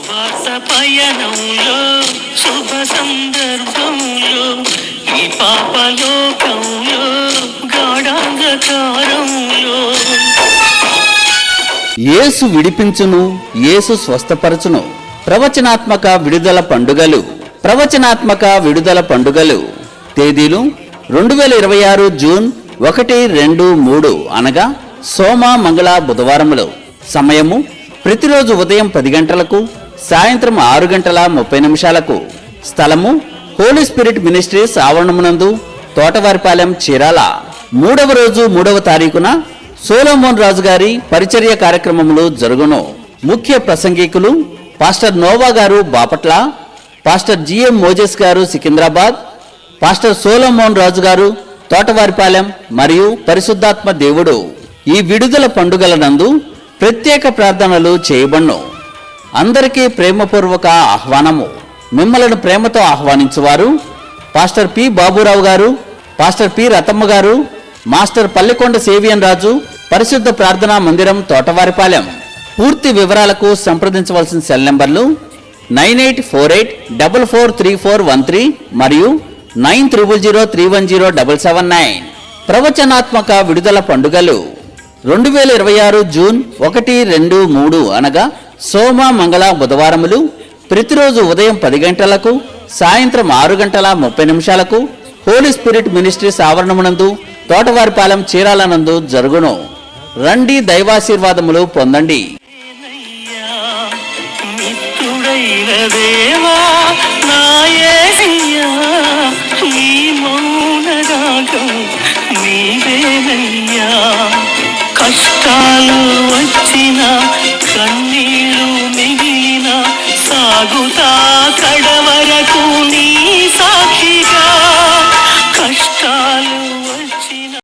సువాస పయనంలో శుభ సందర్భంలో ఈ పాపలోకంలో గాఢాంధకారంలో యేసు విడిపించును, యేసు స్వస్థపరచును. ప్రవచనాత్మక విడుదల పండుగలు. ప్రవచనాత్మక విడుదల పండుగలు తేదీలు 2026 జూన్ 1, 2, 3 అనగా సోమ, మంగళ, బుధవారములు. సమయము ప్రతిరోజు ఉదయం 10 గంటలకు, సాయంత్రం 6:30 స్థలము హోలీ స్పిరిట్ మినిస్ట్రీస్ ఆవరణమునందు, తోటవారిపాలెం, చీరాల. 3వ రోజు 3వ తారీఖున సోలోమోన్ రాజు గారి పరిచర్య కార్యక్రమములు జరుగును. ముఖ్య ప్రసంగికులు పాస్టర్ నోవా గారు బాపట్ల, పాస్టర్ జిఎం మోజెస్ గారు సికింద్రాబాద్, పాస్టర్ సోలోమోన్ రాజు గారు తోటవారిపాలెం మరియు పరిశుద్ధాత్మ దేవుడు. ఈ విడుదల పండుగల నందు ప్రత్యేక ప్రార్థనలు చేయబడును. అందరికీ ప్రేమపూర్వక ఆహ్వానము. మిమ్మలను ప్రేమతో ఆహ్వానించువారు పాస్టర్ పి బాబురావు గారు, పాస్టర్ పి రతమ్మ గారు, మాస్టర్ పల్లెకొండ సేవియన్ రాజు, పరిశుద్ధ ప్రార్థనా మందిరం, తోటవారిపాలెం. పూర్తి వివరాలకు సంప్రదించవలసిన సెల్ నంబర్లు 9848443413 మరియు 9303107779. ప్రవచనాత్మక విడుదల పండుగలు 2026 జూన్ 1, 2, 3 అనగా సోమ, మంగళ, బుధవారములు ప్రతిరోజు ఉదయం 10 గంటలకు, సాయంత్రం 6:30 హోలీ స్పిరిట్ మినిస్ట్రీస్ ఆవరణమునందు, తోటవారిపాలెం, చీరాలనందు జరుగును. రండి, దైవాశీర్వాదములు పొందండి. కష్టాలు వచ్చిన కన్నీ